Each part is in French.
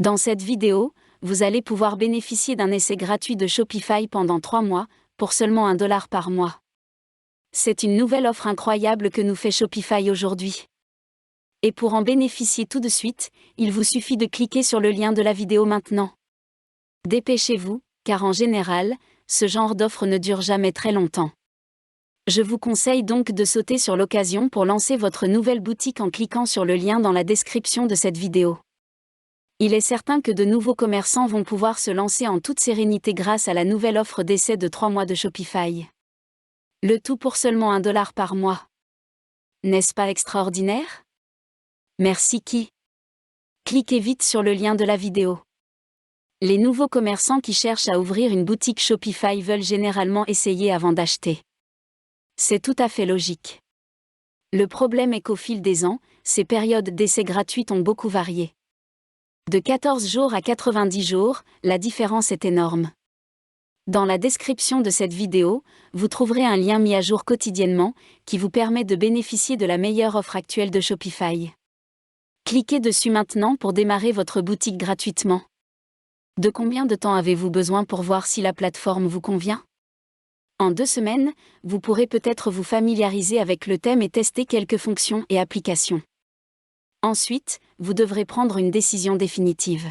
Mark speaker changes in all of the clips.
Speaker 1: Dans cette vidéo, vous allez pouvoir bénéficier d'un essai gratuit de Shopify pendant 3 mois, pour seulement $1 par mois. C'est une nouvelle offre incroyable que nous fait Shopify aujourd'hui. Et pour en bénéficier tout de suite, il vous suffit de cliquer sur le lien de la vidéo maintenant. Dépêchez-vous, car en général, ce genre d'offre ne dure jamais très longtemps. Je vous conseille donc de sauter sur l'occasion pour lancer votre nouvelle boutique en cliquant sur le lien dans la description de cette vidéo. Il est certain que de nouveaux commerçants vont pouvoir se lancer en toute sérénité grâce à la nouvelle offre d'essai de 3 mois de Shopify. Le tout pour seulement $1 par mois. N'est-ce pas extraordinaire? Merci qui? Cliquez vite sur le lien de la vidéo. Les nouveaux commerçants qui cherchent à ouvrir une boutique Shopify veulent généralement essayer avant d'acheter. C'est tout à fait logique. Le problème est qu'au fil des ans, ces périodes d'essai gratuites ont beaucoup varié. De 14 jours à 90 jours, la différence est énorme. Dans la description de cette vidéo, vous trouverez un lien mis à jour quotidiennement, qui vous permet de bénéficier de la meilleure offre actuelle de Shopify. Cliquez dessus maintenant pour démarrer votre boutique gratuitement. De combien de temps avez-vous besoin pour voir si la plateforme vous convient? En 2 semaines, vous pourrez peut-être vous familiariser avec le thème et tester quelques fonctions et applications. Ensuite, vous devrez prendre une décision définitive.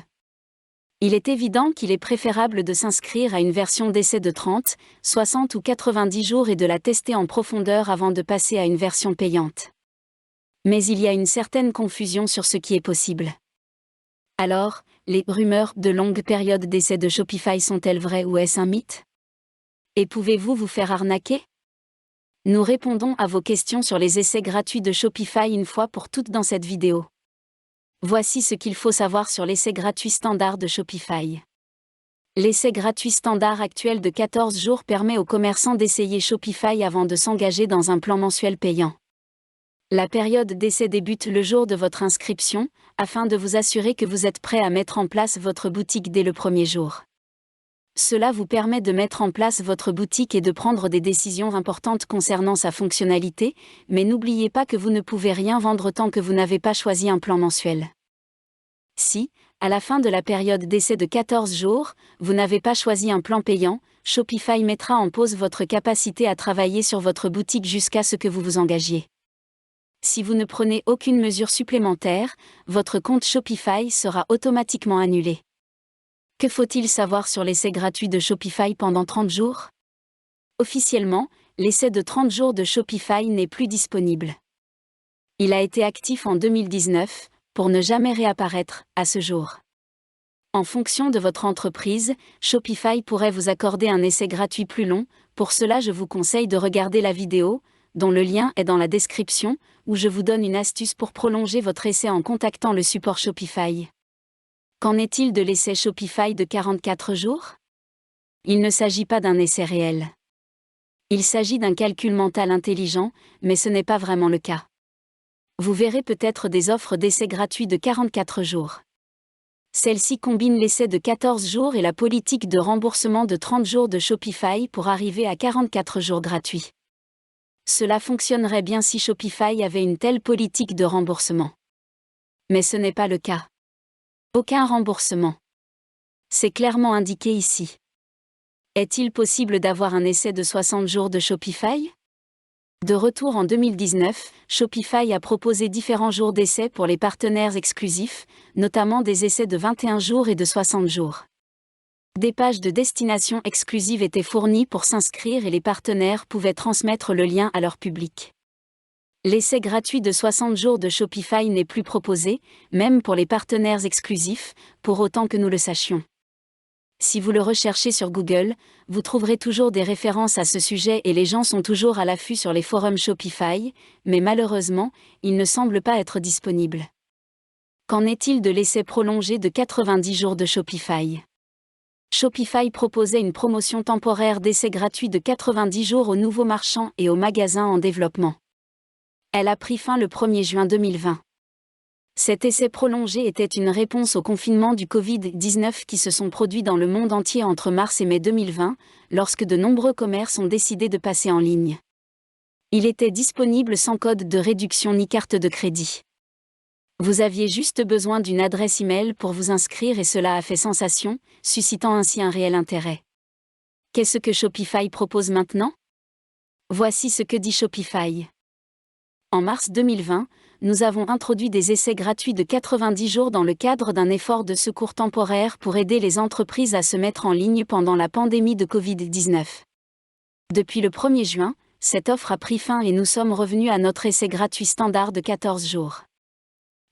Speaker 1: Il est évident qu'il est préférable de s'inscrire à une version d'essai de 30, 60 ou 90 jours et de la tester en profondeur avant de passer à une version payante. Mais il y a une certaine confusion sur ce qui est possible. Alors, les rumeurs de longue période d'essai de Shopify sont-elles vraies ou est-ce un mythe? Et pouvez-vous vous faire arnaquer? Nous répondons à vos questions sur les essais gratuits de Shopify une fois pour toutes dans cette vidéo. Voici ce qu'il faut savoir sur l'essai gratuit standard de Shopify. L'essai gratuit standard actuel de 14 jours permet aux commerçants d'essayer Shopify avant de s'engager dans un plan mensuel payant. La période d'essai débute le jour de votre inscription, afin de vous assurer que vous êtes prêt à mettre en place votre boutique dès le premier jour. Cela vous permet de mettre en place votre boutique et de prendre des décisions importantes concernant sa fonctionnalité, mais n'oubliez pas que vous ne pouvez rien vendre tant que vous n'avez pas choisi un plan mensuel. Si, à la fin de la période d'essai de 14 jours, vous n'avez pas choisi un plan payant, Shopify mettra en pause votre capacité à travailler sur votre boutique jusqu'à ce que vous vous engagiez. Si vous ne prenez aucune mesure supplémentaire, votre compte Shopify sera automatiquement annulé. Que faut-il savoir sur l'essai gratuit de Shopify pendant 30 jours? Officiellement, l'essai de 30 jours de Shopify n'est plus disponible. Il a été actif en 2019, pour ne jamais réapparaître, à ce jour. En fonction de votre entreprise, Shopify pourrait vous accorder un essai gratuit plus long. Pour cela, je vous conseille de regarder la vidéo, dont le lien est dans la description, où je vous donne une astuce pour prolonger votre essai en contactant le support Shopify. Qu'en est-il de l'essai Shopify de 44 jours? Il ne s'agit pas d'un essai réel. Il s'agit d'un calcul mental intelligent, mais ce n'est pas vraiment le cas. Vous verrez peut-être des offres d'essai gratuits de 44 jours. Celles-ci combinent l'essai de 14 jours et la politique de remboursement de 30 jours de Shopify pour arriver à 44 jours gratuits. Cela fonctionnerait bien si Shopify avait une telle politique de remboursement. Mais ce n'est pas le cas. Aucun remboursement. C'est clairement indiqué ici. Est-il possible d'avoir un essai de 60 jours de Shopify? De retour en 2019, Shopify a proposé différents jours d'essai pour les partenaires exclusifs, notamment des essais de 21 jours et de 60 jours. Des pages de destination exclusives étaient fournies pour s'inscrire et les partenaires pouvaient transmettre le lien à leur public. L'essai gratuit de 60 jours de Shopify n'est plus proposé, même pour les partenaires exclusifs, pour autant que nous le sachions. Si vous le recherchez sur Google, vous trouverez toujours des références à ce sujet et les gens sont toujours à l'affût sur les forums Shopify, mais malheureusement, il ne semble pas être disponible. Qu'en est-il de l'essai prolongé de 90 jours de Shopify? Shopify proposait une promotion temporaire d'essai gratuit de 90 jours aux nouveaux marchands et aux magasins en développement. Elle a pris fin le 1er juin 2020. Cet essai prolongé était une réponse au confinement du Covid-19 qui se sont produits dans le monde entier entre mars et mai 2020, lorsque de nombreux commerces ont décidé de passer en ligne. Il était disponible sans code de réduction ni carte de crédit. Vous aviez juste besoin d'une adresse email pour vous inscrire et cela a fait sensation, suscitant ainsi un réel intérêt. Qu'est-ce que Shopify propose maintenant? Voici ce que dit Shopify. En mars 2020, nous avons introduit des essais gratuits de 90 jours dans le cadre d'un effort de secours temporaire pour aider les entreprises à se mettre en ligne pendant la pandémie de Covid-19. Depuis le 1er juin, cette offre a pris fin et nous sommes revenus à notre essai gratuit standard de 14 jours.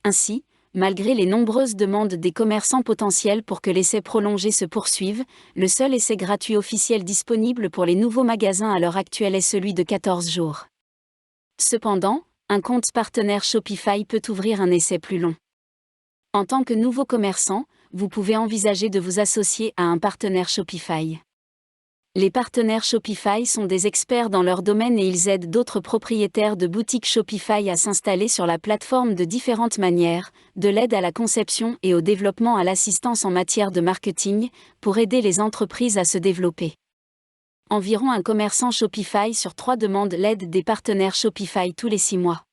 Speaker 1: Ainsi, malgré les nombreuses demandes des commerçants potentiels pour que l'essai prolongé se poursuive, le seul essai gratuit officiel disponible pour les nouveaux magasins à l'heure actuelle est celui de 14 jours. Cependant, un compte partenaire Shopify peut ouvrir un essai plus long. En tant que nouveau commerçant, vous pouvez envisager de vous associer à un partenaire Shopify. Les partenaires Shopify sont des experts dans leur domaine et ils aident d'autres propriétaires de boutiques Shopify à s'installer sur la plateforme de différentes manières, de l'aide à la conception et au développement à l'assistance en matière de marketing, pour aider les entreprises à se développer. Environ un commerçant Shopify sur 3 demande l'aide des partenaires Shopify tous les 6 mois.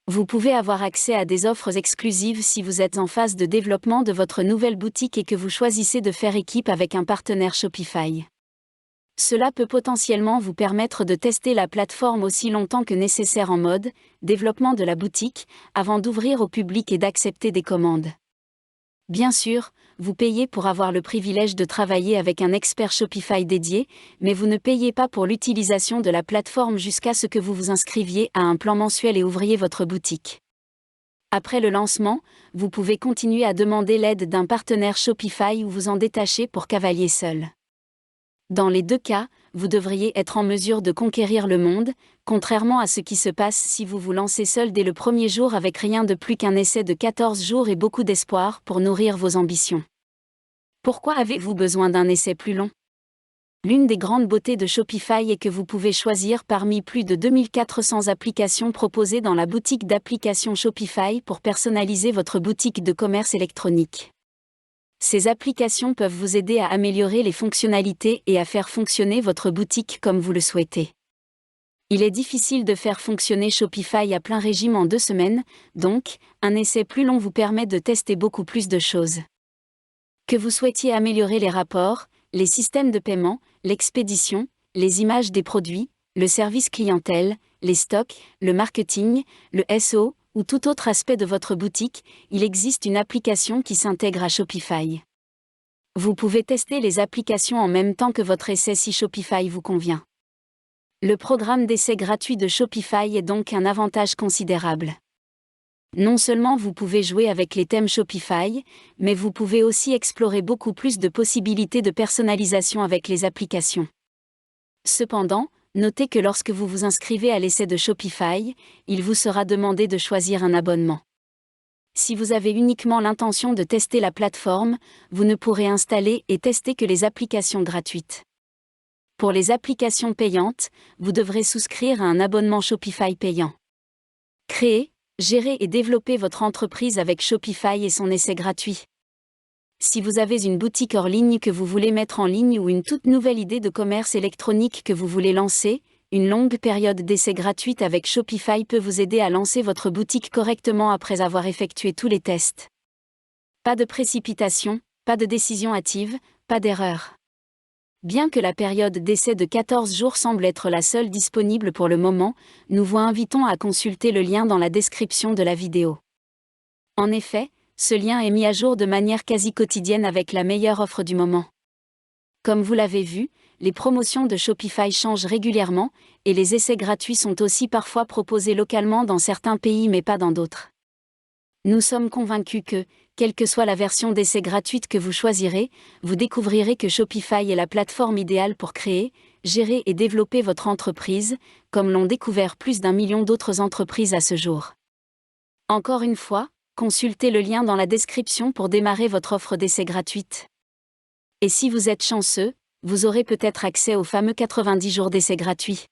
Speaker 1: Vous pouvez avoir accès à des offres exclusives si vous êtes en phase de développement de votre nouvelle boutique et que vous choisissez de faire équipe avec un partenaire Shopify. Cela peut potentiellement vous permettre de tester la plateforme aussi longtemps que nécessaire en mode développement de la boutique, avant d'ouvrir au public et d'accepter des commandes. Bien sûr, vous payez pour avoir le privilège de travailler avec un expert Shopify dédié, mais vous ne payez pas pour l'utilisation de la plateforme jusqu'à ce que vous vous inscriviez à un plan mensuel et ouvriez votre boutique. Après le lancement, vous pouvez continuer à demander l'aide d'un partenaire Shopify ou vous en détacher pour cavalier seul. Dans les 2 cas, vous devriez être en mesure de conquérir le monde, contrairement à ce qui se passe si vous vous lancez seul dès le 1er jour avec rien de plus qu'un essai de 14 jours et beaucoup d'espoir pour nourrir vos ambitions. Pourquoi avez-vous besoin d'un essai plus long? L'une des grandes beautés de Shopify est que vous pouvez choisir parmi plus de 2400 applications proposées dans la boutique d'applications Shopify pour personnaliser votre boutique de commerce électronique. Ces applications peuvent vous aider à améliorer les fonctionnalités et à faire fonctionner votre boutique comme vous le souhaitez. Il est difficile de faire fonctionner Shopify à plein régime en 2 semaines, donc, un essai plus long vous permet de tester beaucoup plus de choses. Que vous souhaitiez améliorer les rapports, les systèmes de paiement, l'expédition, les images des produits, le service clientèle, les stocks, le marketing, le SEO, ou tout autre aspect de votre boutique, il existe une application qui s'intègre à Shopify. Vous pouvez tester les applications en même temps que votre essai si Shopify vous convient. Le programme d'essai gratuit de Shopify est donc un avantage considérable. Non seulement vous pouvez jouer avec les thèmes Shopify, mais vous pouvez aussi explorer beaucoup plus de possibilités de personnalisation avec les applications. Cependant, notez que lorsque vous vous inscrivez à l'essai de Shopify, il vous sera demandé de choisir un abonnement. Si vous avez uniquement l'intention de tester la plateforme, vous ne pourrez installer et tester que les applications gratuites. Pour les applications payantes, vous devrez souscrire à un abonnement Shopify payant. Créer, gérer et développer votre entreprise avec Shopify et son essai gratuit. Si vous avez une boutique hors ligne que vous voulez mettre en ligne ou une toute nouvelle idée de commerce électronique que vous voulez lancer, une longue période d'essai gratuite avec Shopify peut vous aider à lancer votre boutique correctement après avoir effectué tous les tests. Pas de précipitation, pas de décision hâtive, pas d'erreur. Bien que la période d'essai de 14 jours semble être la seule disponible pour le moment, nous vous invitons à consulter le lien dans la description de la vidéo. En effet, ce lien est mis à jour de manière quasi quotidienne avec la meilleure offre du moment. Comme vous l'avez vu, les promotions de Shopify changent régulièrement, et les essais gratuits sont aussi parfois proposés localement dans certains pays mais pas dans d'autres. Nous sommes convaincus que, quelle que soit la version d'essai gratuite que vous choisirez, vous découvrirez que Shopify est la plateforme idéale pour créer, gérer et développer votre entreprise, comme l'ont découvert plus d'1 million d'autres entreprises à ce jour. Encore une fois, consultez le lien dans la description pour démarrer votre offre d'essai gratuite. Et si vous êtes chanceux, vous aurez peut-être accès aux fameux 90 jours d'essai gratuit.